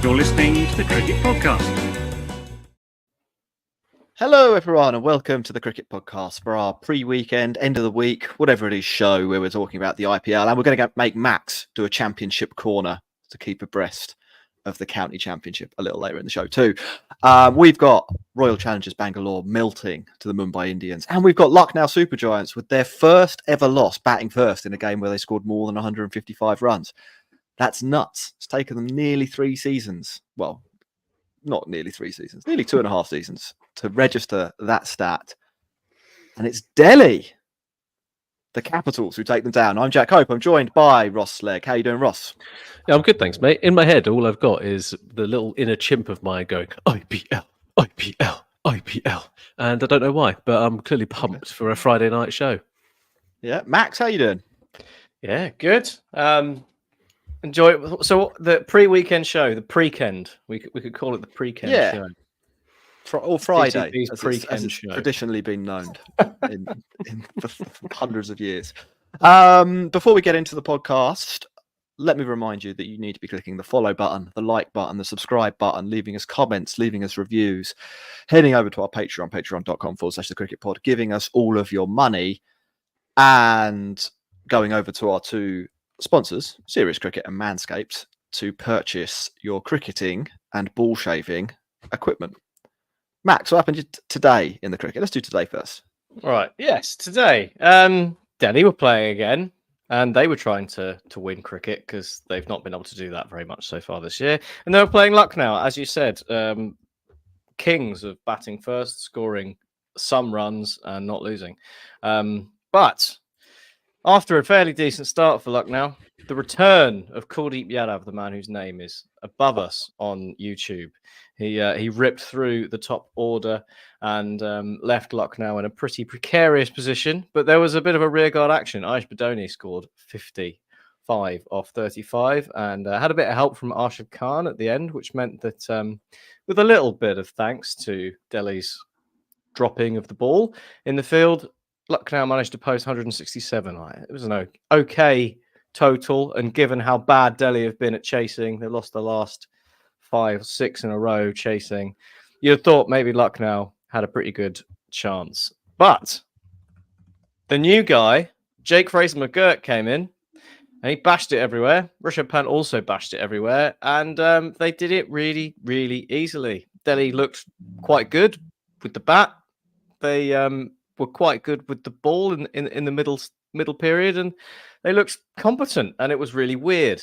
You're listening to the Cricket Podcast. Hello, everyone, and welcome to the Cricket Podcast for our pre-weekend, end of the week, whatever it is, show where we're talking about the IPL. And we're going to make Max do a championship corner to keep abreast of the county championship a little later in the show too. We've got Royal Challengers Bangalore melting to the Mumbai Indians. And we've got Lucknow Super Giants with their first ever loss, batting first in a game where they scored more than 155 runs. That's nuts. It's taken them nearly 3 seasons. Well, not nearly 3 seasons, nearly 2.5 seasons to register that stat. And it's Delhi, the Capitals, who take them down. I'm Jack Hope. I'm joined by Ross Slegg. How you doing, Ross? Yeah, I'm good, thanks, mate. In my head, all I've got is the little inner chimp of mine going, IPL, IPL, IPL. And I don't know why, but I'm clearly pumped for a Friday night show. Yeah. Max, how you doing? Yeah, good. Enjoy it. So the pre-weekend show, the pre-kend, we could call it the pre-kend show. Or Friday, TTP's as it's show. traditionally been known in hundreds of years. Before we get into the podcast, let me remind you that you need to be clicking the follow button, the like button, the subscribe button, leaving us comments, leaving us reviews, heading over to our Patreon, patreon.com/the Cricket Pod, giving us all of your money, and going over to our 2 sponsors, Serious Cricket and Manscaped, to purchase your cricketing and ball shaving equipment. Max, what happened today in the cricket? Let's do today first. Right. Yes, today. Delhi were playing again, and they were trying to win cricket because they've not been able to do that very much so far this year. And they were playing Lucknow, as you said, kings of batting first, scoring some runs and not losing. But after a fairly decent start for Lucknow, the return of Kuldeep Yadav, the man whose name is above us on YouTube, he ripped through the top order and left Lucknow in a pretty precarious position. But there was a bit of a rearguard action. Aish Badoni scored 55 off 35 and had a bit of help from Arshad Khan at the end, which meant that with a little bit of thanks to Delhi's dropping of the ball in the field, Lucknow managed to post 167. It was an okay total, and given how bad Delhi have been at chasing, they lost the last 5, 6 in a row chasing. You'd thought maybe Lucknow had a pretty good chance. But the new guy, Jake Fraser-McGurk, came in and he bashed it everywhere. Rishabh Pant also bashed it everywhere, and they did it really, really easily. Delhi looked quite good with the bat. They were quite good with the ball in the middle period, and they looked competent, and it was really weird.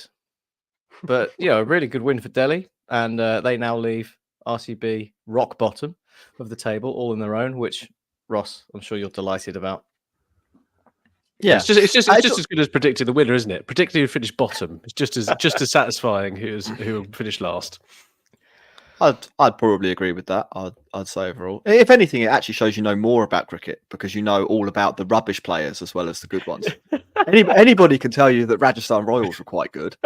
But, a really good win for Delhi, and they now leave RCB rock bottom of the table, all on their own, which, Ross, I'm sure you're delighted about. Yeah, it's just as good as predicting the winner, isn't it? Predicting who finished bottom. It's just as satisfying who finished last. I'd probably agree with that. I'd say overall, if anything, it actually shows you know more about cricket because you know all about the rubbish players as well as the good ones. Anybody can tell you that Rajasthan Royals were quite good.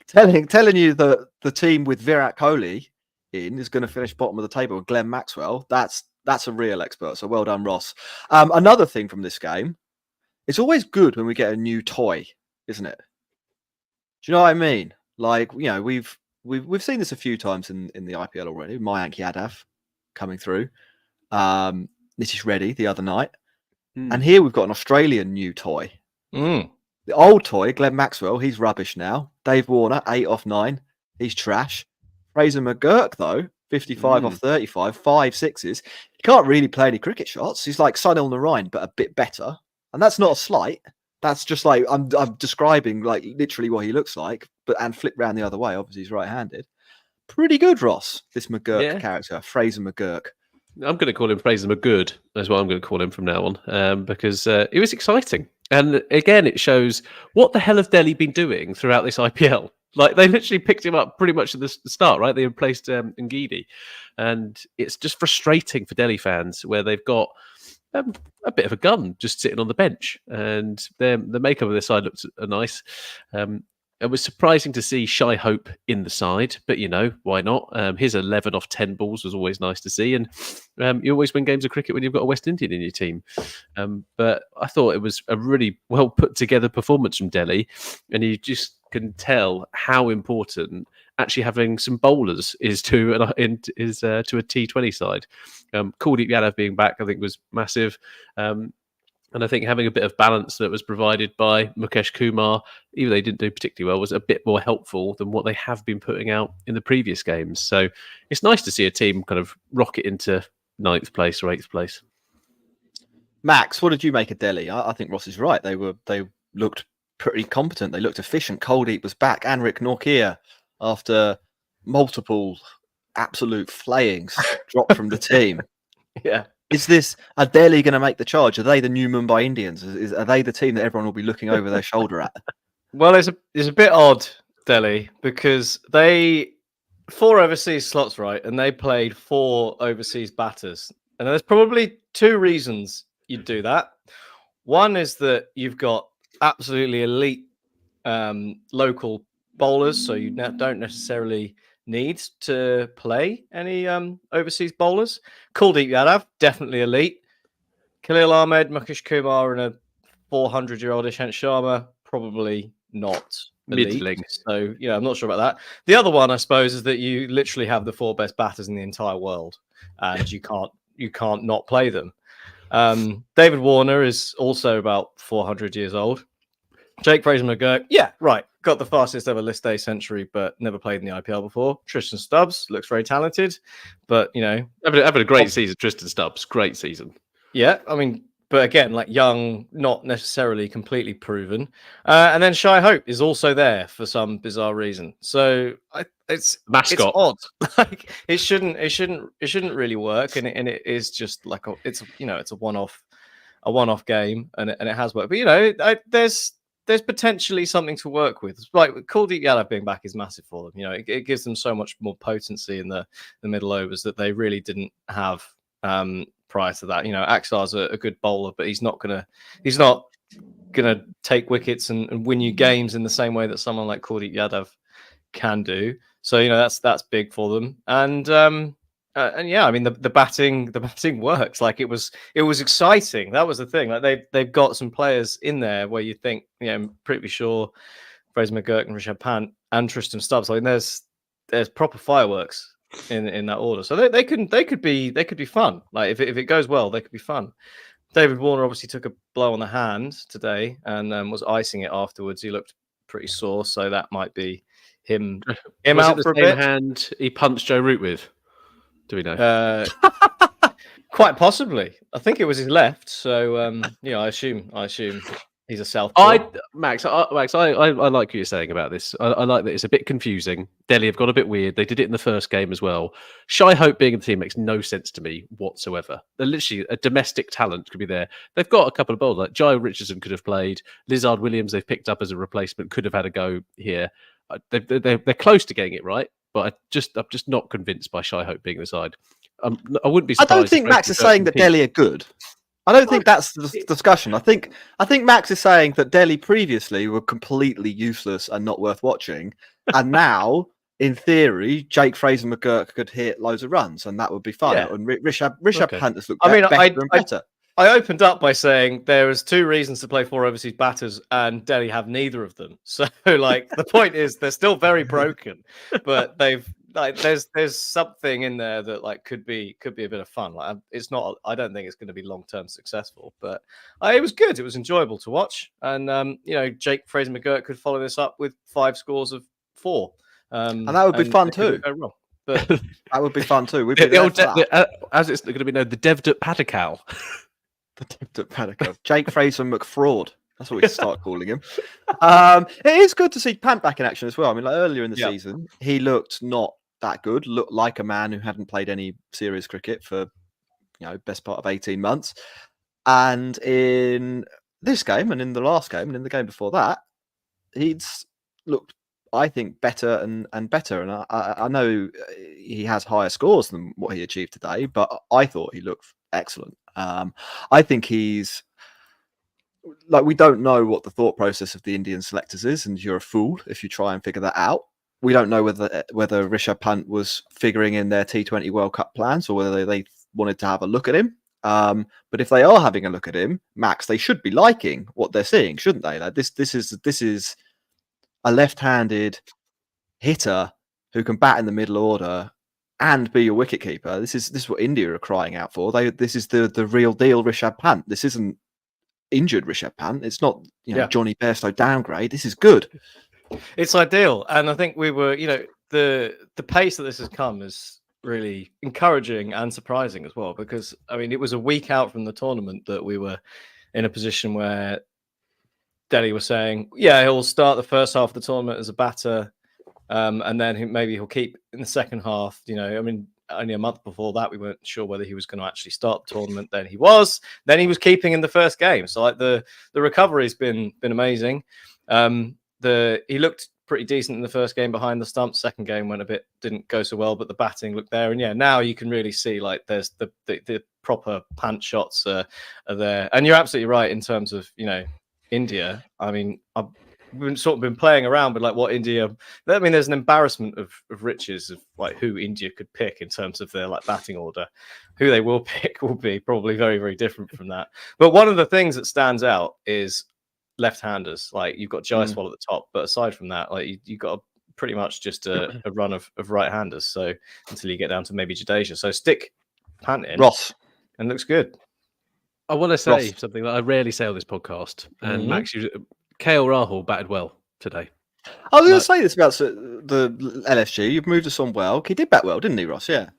Telling you that the team with Virat Kohli in is going to finish bottom of the table with Glenn Maxwell. That's a real expert. So well done, Ross. Another thing from this game, it's always good when we get a new toy, isn't it? Do you know what I mean? Like, We've seen this a few times in the IPL already. Mayank Yadav coming through. Nitish Reddy the other night. And here we've got an Australian new toy. The old toy, Glenn Maxwell, he's rubbish now. Dave Warner, 8 off 9. He's trash. Fraser-McGurk, though, 55 off 35, 5 sixes. He can't really play any cricket shots. He's like Sunil Narine, but a bit better. And that's not a slight. That's just like I'm describing like literally what he looks like, and flip round the other way. Obviously, he's right-handed. Pretty good, Ross. This McGurk character, Fraser-McGurk. I'm going to call him Fraser-McGurk. That's what I'm going to call him from now on, because it was exciting. And again, it shows what the hell have Delhi been doing throughout this IPL. Like they literally picked him up pretty much at the start, right? They replaced Ngidi, and it's just frustrating for Delhi fans where they've got a bit of a gun just sitting on the bench, and the makeup of their side looks nice. it was surprising to see Shy Hope in the side, but why not? His 11 off 10 balls was always nice to see, and you always win games of cricket when you've got a West Indian in your team. But I thought it was a really well put together performance from Delhi, and you just can tell how important actually having some bowlers is to a T20 side. Kuldeep Yadav being back, I think, was massive. And I think having a bit of balance that was provided by Mukesh Kumar, even though they didn't do particularly well, was a bit more helpful than what they have been putting out in the previous games. So it's nice to see a team kind of rocket into 9th place or 8th place. Max, what did you make of Delhi? I think Ross is right. They looked pretty competent. They looked efficient. Kuldeep was back. Anrik Nortje, after multiple absolute flayings, dropped from the team. Yeah. Are Delhi going to make the charge? Are they the new Mumbai Indians? Are they the team that everyone will be looking over their shoulder at? Well, it's a bit odd, Delhi, because they 4 overseas slots, right, and they played 4 overseas batters, and there's probably 2 reasons you'd do that. One is that you've got absolutely elite local bowlers, so you don't necessarily need to play any overseas bowlers. Kuldeep Yadav, definitely elite. Khalil Ahmed, Mukesh Kumar, and a 400-year-old Ishant Sharma, probably not elite. Middling. So, I'm not sure about that. The other one, I suppose, is that you literally have the 4 best batters in the entire world, and you can't not play them. David Warner is also about 400 years old. Jake Fraser-McGurk, yeah, right. Got the fastest ever list day century, but never played in the IPL before. Tristan Stubbs looks very talented, but having a great season. Tristan Stubbs, great season. Yeah, I mean, but again, like young, not necessarily completely proven. And then Shy Hope is also there for some bizarre reason. So it's mascot. It's odd. Like it shouldn't really work, and it is just like it's a one-off game, and it has worked. But there's potentially something to work with. Like Kuldeep Yadav being back is massive for them. It gives them so much more potency in the middle overs that they really didn't have prior to that. Aksar's a good bowler, but he's not gonna take wickets and win you games in the same way that someone like Kuldeep Yadav can do. So that's big for them. And yeah, I mean the batting works. Like it was exciting. That was the thing. Like they've got some players in there where you think, I'm pretty sure Fraser-McGurk and Rishabh Pant and Tristan Stubbs. I mean, there's proper fireworks in that order. So they could be fun. Like if it goes well, they could be fun. David Warner obviously took a blow on the hand today and was icing it afterwards. He looked pretty sore, so that might be him was out it the for a same bit. hand he punched Joe Root with? Do we know? Quite possibly. I think it was his left. So I assume he's a southpaw. Max, I like what you're saying about this. I like that it's a bit confusing. Delhi have got a bit weird. They did it in the first game as well. Shy Hope being in the team makes no sense to me whatsoever. They're literally a domestic talent could be there. They've got a couple of bowlers. Like Jai Richardson could have played. Lizard Williams they've picked up as a replacement could have had a go here. They're close to getting it right, but I'm just not convinced by Shy Hope being the side. I wouldn't be surprised. I don't think Max is saying that Delhi are good. I don't think that's the discussion. I think Max is saying that Delhi previously were completely useless and not worth watching, and now, in theory, Jake Fraser-McGurk could hit loads of runs, and that would be fun. Yeah. And Rishabh Pant has looked better. I opened up by saying there is 2 reasons to play 4 overseas batters, and Delhi have neither of them. So, the point is they're still very broken, but there's something in there that could be a bit of fun. It's not. I don't think it's going to be long-term successful, but it was good. It was enjoyable to watch, and Jake Fraser-McGurk could follow this up with 5 scores of 4, and that would be fun too. But that would be fun too. As it's going to be known, the Devdutt Padikal. The Devdutt Padikal. Jake Fraser-McFraud. That's what we start calling him. It is good to see Pant back in action as well. I mean, earlier in the season, he looked not that good. Looked like a man who hadn't played any serious cricket for, best part of 18 months. And in this game, and in the last game, and in the game before that, he's looked, I think, better and better. And I know he has higher scores than what he achieved today, but I thought he looked excellent. I think he's like we don't know what the thought process of the Indian selectors is, and you're a fool if you try and figure that out. We don't know whether Rishabh Pant was figuring in their T20 World Cup plans or whether they wanted to have a look at him. But if they are having a look at him, Max, they should be liking what they're seeing, shouldn't they? Like this is a left-handed hitter who can bat in the middle order and be your wicketkeeper. This is what India are crying out for. This is the real deal, Rishabh Pant. This isn't injured Rishabh Pant. It's not Johnny Bairstow downgrade. This is good. It's ideal, and I think we were, the pace that this has come is really encouraging and surprising as well. Because I mean, it was a week out from the tournament that we were in a position where Delhi was saying, yeah, he'll start the first half of the tournament as a batter, and then maybe he'll keep in the second half. I mean, only a month before that, we weren't sure whether he was going to actually start the tournament. Then he was keeping in the first game. So like the recovery's been amazing. He looked pretty decent in the first game behind the stump. Second game didn't go so well, but the batting looked there. And yeah, now you can really see like there's the proper punch shots are there. And you're absolutely right in terms of India. I mean, I've been playing around with like what India. I mean, there's an embarrassment of riches of like who India could pick in terms of their like batting order. Who they will pick will be probably very, very different from that. But one of the things that stands out is left-handers. Like you've got Jaiswal at the top, but aside from that, like you've got pretty much just a run of right-handers. So until you get down to maybe Jadeja, so stick Pant in, Ross, and looks good. I want to say something that I rarely say on this podcast. And Max, KL Rahul batted well today. I was going to say this about the LSG. You've moved us on well. He did bat well, didn't he, Ross? Yeah.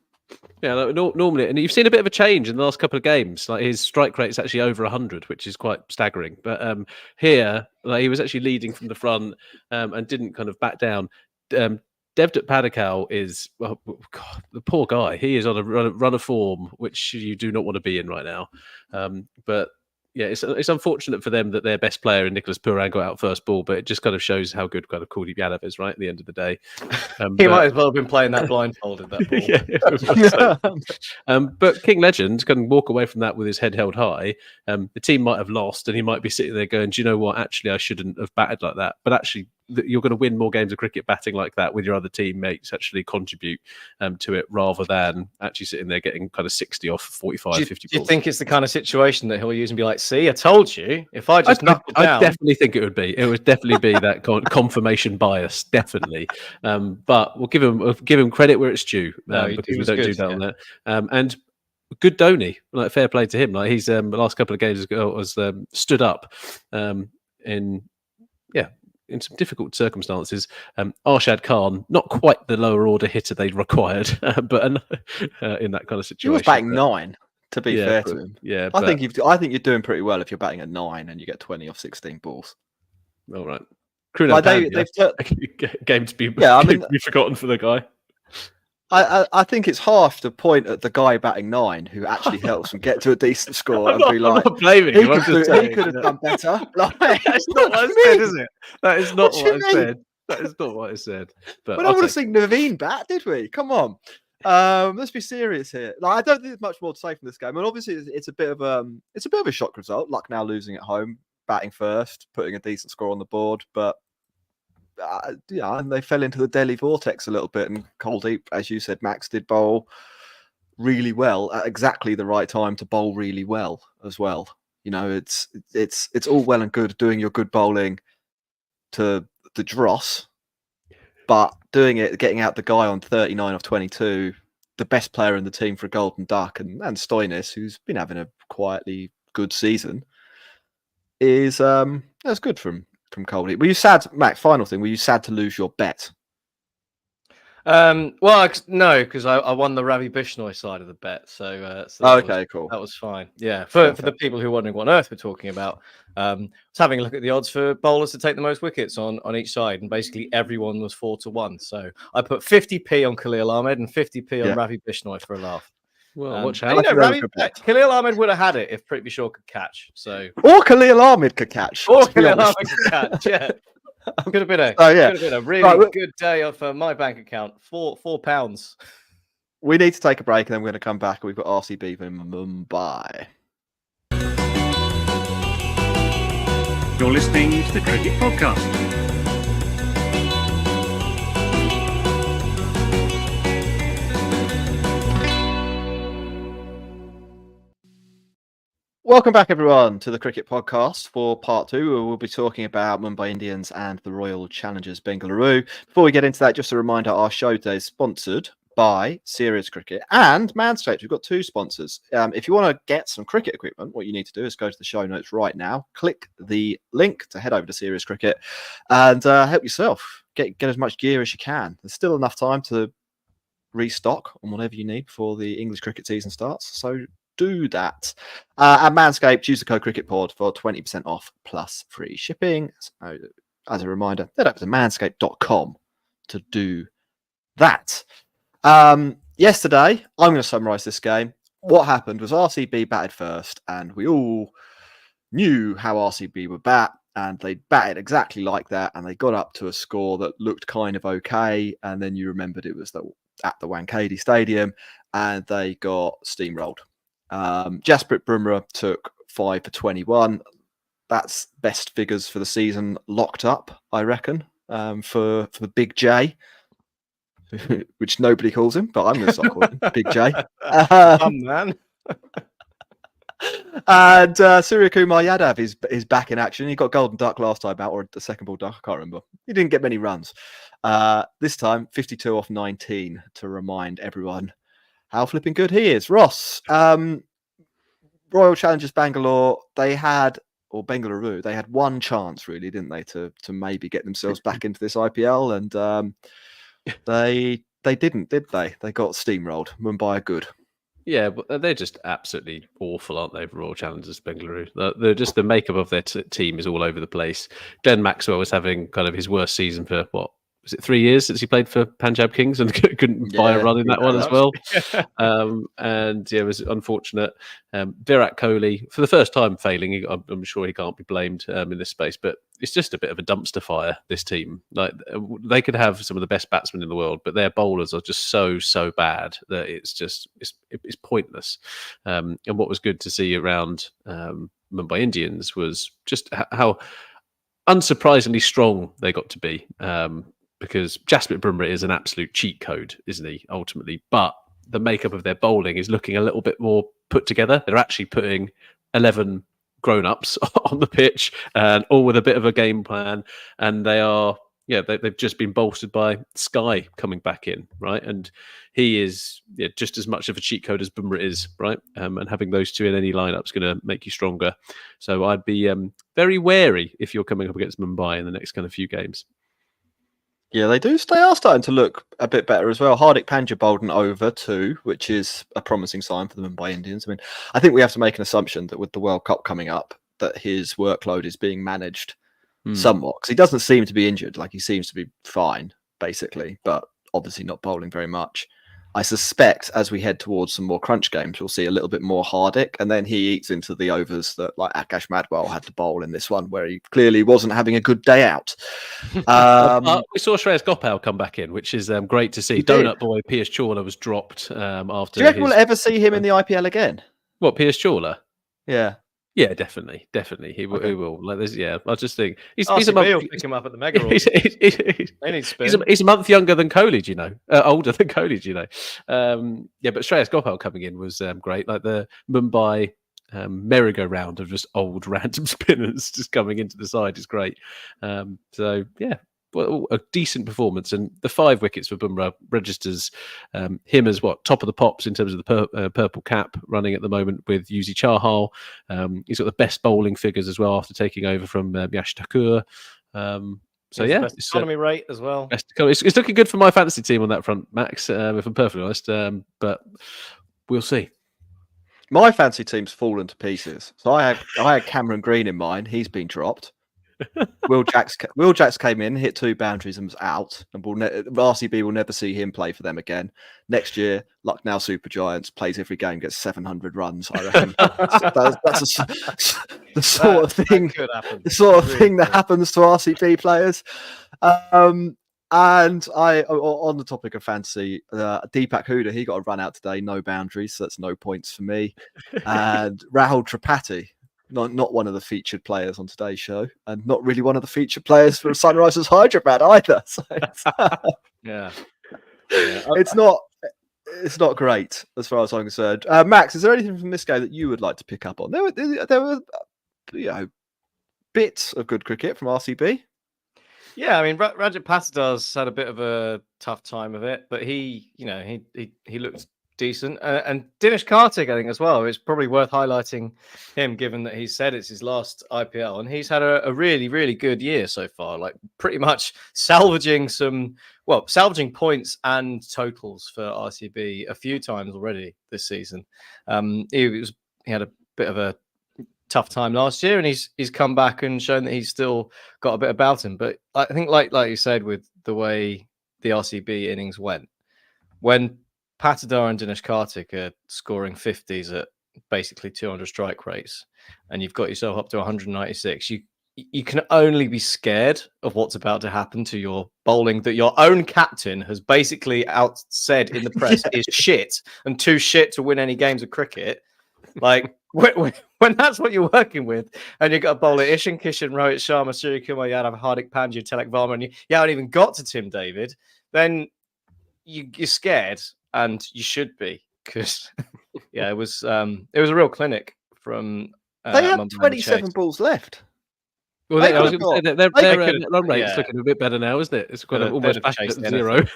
Yeah, normally, and you've seen a bit of a change in the last couple of games. Like his strike rate is actually over 100, which is quite staggering. But here, like he was actually leading from the front and didn't kind of back down. Devdutt Padikkal is, well, God, the poor guy. He is on a run of form, which you do not want to be in right now. But yeah, it's unfortunate for them that their best player in Nicholas Pooran got out first ball, but it just kind of shows how good kind of Kuldeep Yadav is, right? At the end of the day, he might as well have been playing that blindfolded. That ball. But King Legend can walk away from that with his head held high. The team might have lost, and he might be sitting there going, "Do you know what? Actually, I shouldn't have batted like that." But actually, you're going to win more games of cricket batting like that with your other teammates actually contribute to it rather than actually sitting there getting kind of 60 off 45, 50 balls. Do you think it's the kind of situation that he'll use and be like, see, I told you, if I just knocked it down. I definitely think it would be. It would definitely be that confirmation bias, definitely. But we'll give him credit where it's due because we don't do that on that. And good Dhoni, like fair play to him. Like he's the last couple of games ago was stood up in some difficult circumstances. Arshad Khan, not quite the lower order hitter they'd required, but in that kind of situation. He was batting 9, to be fair to him. Yeah, I think you're doing pretty well if you're batting at 9 and you get 20 off 16 balls. All right. Game to be forgotten for the guy. I think it's harsh to point at the guy batting 9 who actually helps him get to a decent score and be like, I'm not blaming him. He could have done better. That's not what I said, is it? That is not what I said. That is not what I said. But we don't want to see Naveen bat, did we? Come on. Let's be serious here. Like, I don't think there's much more to say from this game. And obviously, it's a bit of a shock result. Lucknow losing at home, batting first, putting a decent score on the board, but. And they fell into the Delhi vortex a little bit. And Kuldeep, as you said, Max did bowl really well at exactly the right time to bowl really well as well. It's all well and good doing your good bowling to the dross, but getting out the guy on 39 of 22, the best player in the team for a Golden Duck, and Stoinis, who's been having a quietly good season, that's good from Kuldeep. Were you sad, Max? Final thing, were you sad to lose your bet? Well, no, because I won the Ravi Bishnoi side of the bet, so cool. That was fine. Yeah, for the people who are wondering what on earth we're talking about, I was having a look at the odds for bowlers to take the most wickets on each side, and basically everyone was 4-1. So I put 50p on Khalil Ahmed and 50p on Ravi Bishnoi for a laugh. Well, watch out. Khalil Ahmed would have had it if Prithvi Shaw could catch. Or Khalil Ahmed could catch. Or Khalil Ahmed could catch, yeah. Could have been a really good day for my bank account. £4. We need to take a break and then we're going to come back. We've got RCB in Mumbai. You're listening to the Cricket Podcast. Welcome back, everyone, to the Cricket Podcast for part 2, where we'll be talking about Mumbai Indians and the Royal Challengers Bengaluru. Before we get into that, just a reminder, our show today is sponsored by Serious Cricket and Manscaped. We've got 2 sponsors. If you want to get some cricket equipment, what you need to do is go to the show notes right now, click the link to head over to Serious Cricket and help yourself get as much gear as you can. There's still enough time to restock on whatever you need before the English cricket season starts, so do that. At Manscaped, use the code CricketPod for 20% off plus free shipping. So, as a reminder, head over to manscaped.com to do that. Yesterday, I'm going to summarise this game. What happened was RCB batted first, and we all knew how RCB would bat, and they batted exactly like that, and they got up to a score that looked kind of okay, and then you remembered it was at the Wankhede Stadium, and they got steamrolled. Jasprit Bumrah took 5 for 21. That's best figures for the season locked up, I reckon, for Big J, which nobody calls him, but I'm going to start calling him Big J. Man. And Surya Kumar Yadav is back in action. He got golden duck last time out, or the second ball duck, I can't remember. He didn't get many runs. This time, 52 off 19 to remind everyone how flipping good he is. Ross, Royal Challengers Bangalore, Bengaluru, they had one chance, really, didn't they, to maybe get themselves back into this IPL, and they didn't, did they? They got steamrolled. Mumbai are good. Yeah, but they're just absolutely awful, aren't they? Royal Challengers Bengaluru. They're just the makeup of their team is all over the place. Glenn Maxwell was having kind of his worst season for what? Was it 3 years since he played for Punjab Kings and couldn't buy a run in that one as well? And yeah, it was unfortunate. Virat Kohli, for the first time failing, I'm sure he can't be blamed in this space, but it's just a bit of a dumpster fire, this team. Like, they could have some of the best batsmen in the world, but their bowlers are just so bad that it's pointless. And what was good to see around Mumbai Indians was just how unsurprisingly strong they got to be. Because Jasprit Bumrah is an absolute cheat code, isn't he, ultimately? But the makeup of their bowling is looking a little bit more put together. They're actually putting 11 grown-ups on the pitch, and all with a bit of a game plan. And they've just been bolstered by Sky coming back in, right? And he is just as much of a cheat code as Bumrah is, right? And having those two in any lineup is going to make you stronger. So I'd be very wary if you're coming up against Mumbai in the next kind of few games. Yeah, they are starting to look a bit better as well. Hardik Pandya bowled an over too, which is a promising sign for the Mumbai Indians. I mean, I think we have to make an assumption that with the World Cup coming up, that his workload is being managed somewhat. Because he doesn't seem to be injured. Like, he seems to be fine, basically, but obviously not bowling very much. I suspect as we head towards some more crunch games, we'll see a little bit more Hardik, and then he eats into the overs that like Akash Madwell had to bowl in this one, where he clearly wasn't having a good day out. We saw Shreyas Gopal come back in, which is great to see. Donut boy Piyush Chawla was dropped after. Do you reckon we'll ever see him in the IPL again? What, Piyush Chawla? Yeah. Yeah, definitely. He will. Okay. He will. Like, I just think he's RCB a month. will pick him up at the Mega Rolls. They need spin. He's a month younger than Kohli, do you know? Older than Kohli, do you know? Yeah, but Shreyas Gopal coming in was great. Like the Mumbai merry-go-round of just old random spinners just coming into the side is great. So yeah. Well, a decent performance, and the 5 wickets for Bumrah registers him as top of the pops in terms of the purple cap running at the moment with Yuzi Chahal. He's got the best bowling figures as well after taking over from Yash Thakur. So yeah, best economy rate as well. It's looking good for my fantasy team on that front, Max. If I'm perfectly honest, but we'll see. My fancy team's fallen to pieces. So I had Cameron Green in mind. He's been dropped. Will Jacks came in, hit 2 boundaries and was out, and RCB will never see him play for them again. Next year, Lucknow Super Giants plays every game, gets 700 runs. I reckon that's the sort of thing. The sort of thing that happens to RCB players. And on the topic of fantasy, Deepak Huda, he got a run out today, no boundaries, so that's no points for me. And Rahul Tripathi not one of the featured players on today's show, and not really one of the featured players for Sunrisers Hyderabad either. So Yeah. it's not great as far as I'm concerned. Max, is there anything from this game that you would like to pick up on? There were bits of good cricket from RCB. Yeah, I mean, Rajat Patidar's had a bit of a tough time of it, but he looked decent. And Dinesh Karthik, I think, as well. It's probably worth highlighting him, given that he said it's his last IPL, and he's had a really, really good year so far. Like pretty much salvaging points and totals for RCB a few times already this season. He had a bit of a tough time last year, and he's come back and shown that he's still got a bit about him. But I think, like you said, with the way the RCB innings went, when Patidar and Dinesh Karthik are scoring 50s at basically 200 strike rates, and you've got yourself up to 196, you can only be scared of what's about to happen to your bowling that your own captain has basically said in the press is shit and too shit to win any games of cricket. Like when that's what you're working with, and you've got a bowler Ishan Kishan, Rohit Sharma, Suryakumar Yadav, Hardik Pandya, Tilak Varma, and you haven't even got to Tim David, then you're scared, and you should be, because it was a real clinic from. They had 27 balls left. Well, I was going to say their run rate is looking a bit better now, isn't it? It's kind of almost back at zero.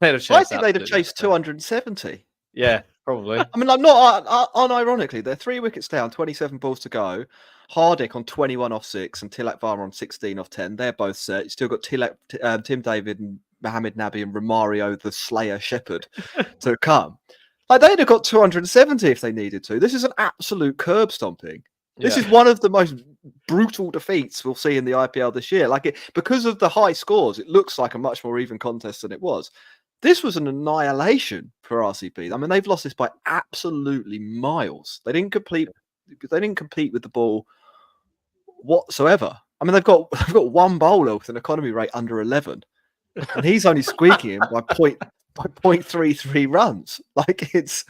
I think they'd have chased 270. Yeah, probably. I mean, not unironically, they're 3 wickets down, 27 balls to go. Hardik on 21 off 6 and Tilak Varma on 16 off 10. They're both set. You still got Tim David and Mohammed Nabi and Romario, the Slayer Shepherd, to come. Like, they'd have got 270 if they needed to. This is an absolute curb stomping. This is one of the most brutal defeats we'll see in the IPL this year. Because of the high scores, it looks like a much more even contest than it was. This was an annihilation for RCB. I mean, they've lost this by absolutely miles. They didn't compete with the ball whatsoever. I mean, they've got one bowler with an economy rate under 11, and he's only squeaking him by 0.33 runs. Like, it's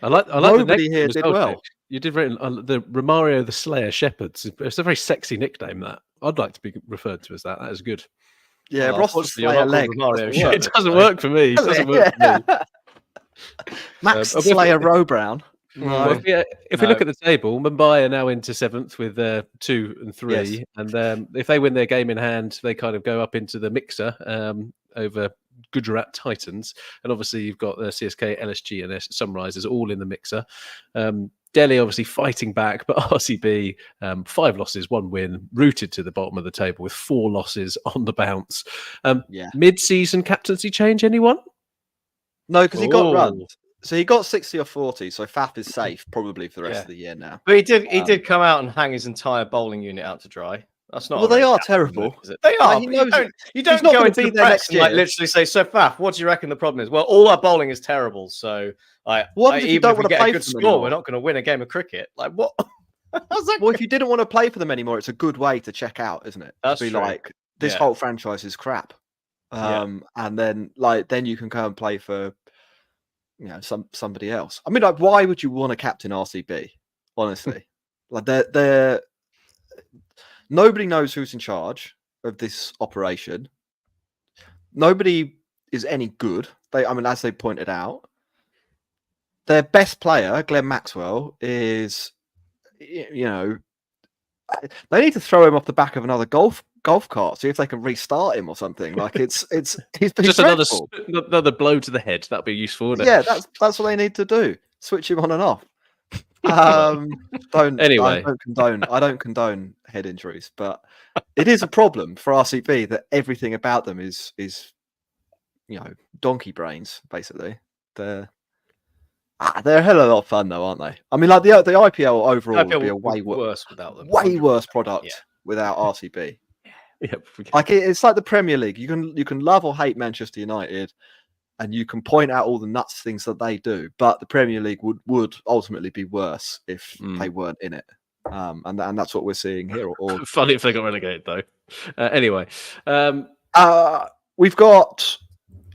I like nobody here did well. You did written the Romario the Slayer Shepherds. It's a very sexy nickname. That I'd like to be referred to as that. That is good. Yeah, Ross the Slayer leg. It doesn't work for me. It doesn't work for me. Max Slayer Row Brown. No. Well, if we look at the table, Mumbai are now into 7th with 2 and 3, and if they win their game in hand, they kind of go up into the mixer over Gujarat Titans, and obviously you've got the CSK, LSG, and Sunrisers all in the mixer. Delhi obviously fighting back, but RCB 5 losses, 1 win, rooted to the bottom of the table with 4 losses on the bounce. Mid-season captaincy change, anyone? No, because he got runs. So he got 60 or 40, so Faf is safe probably for the rest of the year now. But he did come out and hang his entire bowling unit out to dry. That's not. Well, they are terrible. They are. You don't go into the press and literally say, "So Faf, what do you reckon the problem is?" Well, all our bowling is terrible. So, what if you don't want to play a good score? We're not going to win a game of cricket. Like what? Well, if you didn't want to play for them anymore, it's a good way to check out, isn't it? That's true. Like, this whole franchise is crap, and then you can go and play for, somebody else. I mean, like, why would you want to captain RCB? Honestly, like they're nobody knows who's in charge of this operation. Nobody is any good. As they pointed out, their best player, Glenn Maxwell, is, they need to throw him off the back of another golf cart, see if they can restart him or something. Like he's just another blow to the head. That'd be useful, wouldn't it? Yeah, that's what they need to do. Switch him on and off. I don't condone head injuries, but it is a problem for RCB that everything about them is donkey brains. Basically, they're a hell of a lot of fun, though, aren't they? I mean, like the IPL overall would be a way worse without them. Way worse product without RCB. Yeah, like it's like the Premier League. You can love or hate Manchester United, and you can point out all the nuts things that they do, but the Premier League would ultimately be worse if they weren't in it. And that's what we're seeing here. Or funny if they got relegated, though. Anyway, we've got.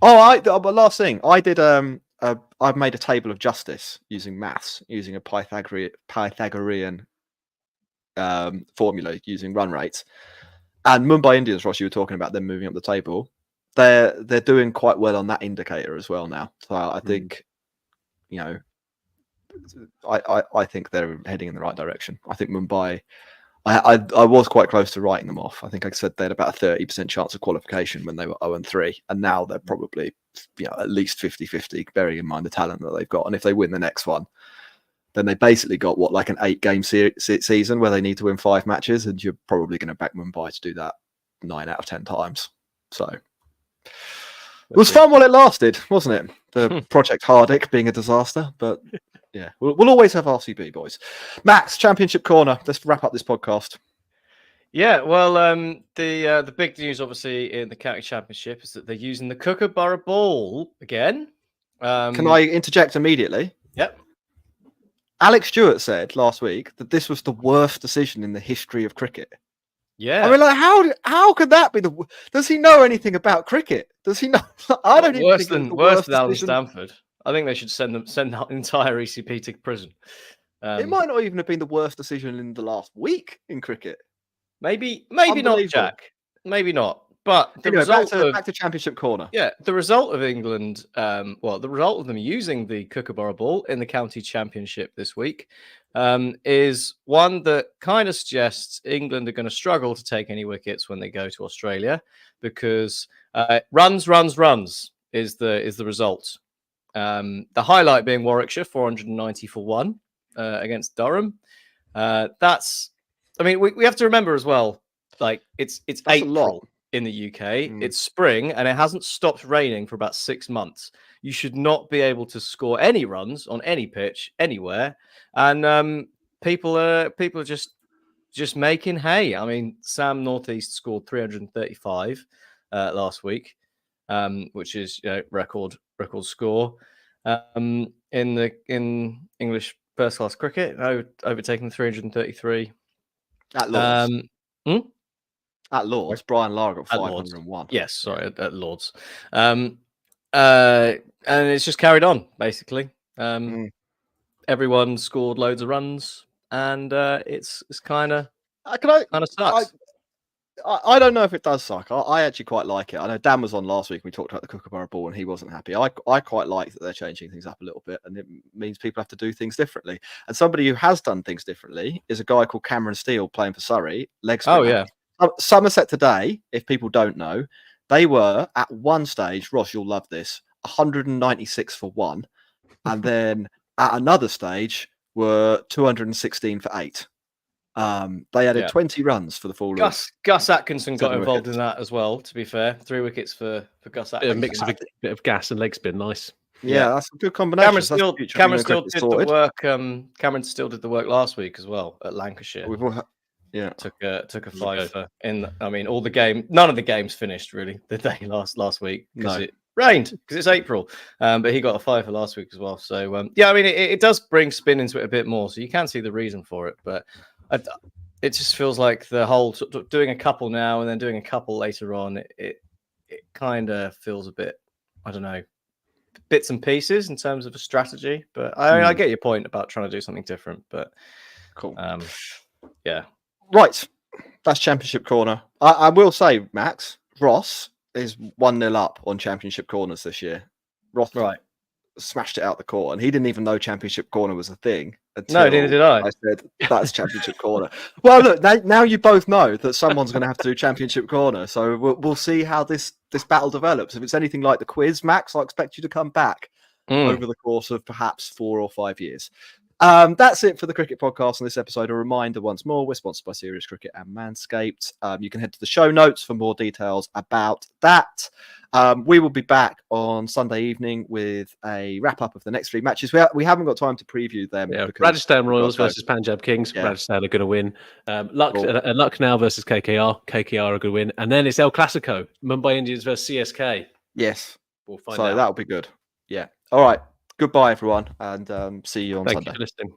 Last thing I did. I've made a table of justice using maths, using a Pythagorean formula using run rates. And Mumbai Indians, Ross, you were talking about them moving up the table. They're doing quite well on that indicator as well now. So I think, I think they're heading in the right direction. I think Mumbai. I was quite close to writing them off. I think I said they had about a 30% chance of qualification when they were 0-3, and now they're probably at least 50-50, bearing in mind the talent that they've got. And if they win the next one, then they basically got like an 8-game season where they need to win 5 matches, and you're probably going to back Mumbai to do that 9 out of 10 times. So it was fun while it lasted, wasn't it? The Project Hardick being a disaster, but yeah, we'll always have RCB, boys. Max, Championship Corner. Let's wrap up this podcast. Yeah, well, the big news, obviously, in the county championship is that they're using the Kookaburra ball again. Can I interject immediately? Yep. Alex Stewart said last week that this was the worst decision in the history of cricket. Yeah. I mean, like, how could that be Does he know anything about cricket? Does he know? I don't even think it's the worst than Alan decision. Stanford. I think they should send that entire ECP to prison. It might not even have been the worst decision in the last week in cricket. Maybe not, Jack. Maybe not. But the result back to Championship Corner. Yeah, the result of England, the result of them using the Kookaburra ball in the county championship this week is one that kind of suggests England are going to struggle to take any wickets when they go to Australia, because runs is the result. The highlight being Warwickshire 490 for 1 against Durham. We have to remember as well, like it's April in the UK. It's spring and it hasn't stopped raining for about 6 months. You should not be able to score any runs on any pitch anywhere, and people are just making hay. I mean, Sam Northeast scored 335 last week, which is record score in English first class cricket, overtaking 333 at Lords. At Lords, Brian Lara got 501. Yes, sorry, at Lords. And it's just carried on, basically. Everyone scored loads of runs, and it's kind of sucks. I don't know if it does suck. I actually quite like it. I know Dan was on last week and we talked about the Kookaburra ball and he wasn't happy. I quite like that they're changing things up a little bit, and it means people have to do things differently. And somebody who has done things differently is a guy called Cameron Steele, playing for Surrey. Leg spinner. Oh, yeah. Somerset today, if people don't know, they were at one stage, Ross, you'll love this, 196 for 1. And then at another stage were 216 for 8. They added 20 runs for the full. Gus Atkinson got involved in that as well, to be fair. 3 wickets for Gus Atkinson. A mix of a bit of gas and leg spin, nice. Yeah, that's a good combination. Cameron still did the work. Cameron still did the work last week as well at Lancashire. Took a 5 in. I mean, all the game. None of the games finished really the day last week because it rained, because it's April. But he got a 5 for last week as well. So I mean, it does bring spin into it a bit more. So you can see the reason for it, but it just feels like the whole doing a couple now and then doing a couple later on. It kind of feels a bit, I don't know, bits and pieces in terms of a strategy. But I get your point about trying to do something different. But cool. Yeah. Right. That's Championship Corner. I will say, Max, Ross is 1-0 up on Championship Corners this year. Ross smashed it out the court, and he didn't even know Championship Corner was a thing. No, neither did I. I said, that's Championship Corner. Well, look, now you both know that someone's going to have to do Championship Corner. So we'll see how this battle develops. If it's anything like the quiz, Max, I expect you to come back over the course of perhaps 4 or 5 years. That's it for the Cricket Podcast on this episode. A reminder once more, we're sponsored by Serious Cricket and Manscaped. You can head to the show notes for more details about that. We will be back on Sunday evening with a wrap-up of the next 3 matches. We haven't got time to preview them. Yeah, Rajasthan Royals versus Punjab Kings. Yeah. Rajasthan are going to win. Lucknow versus KKR. KKR are going to win. And then it's El Clasico. Mumbai Indians versus CSK. Yes. We'll find out. That'll be good. Yeah. All right. Goodbye, everyone, and see you on Sunday. Thank you for listening.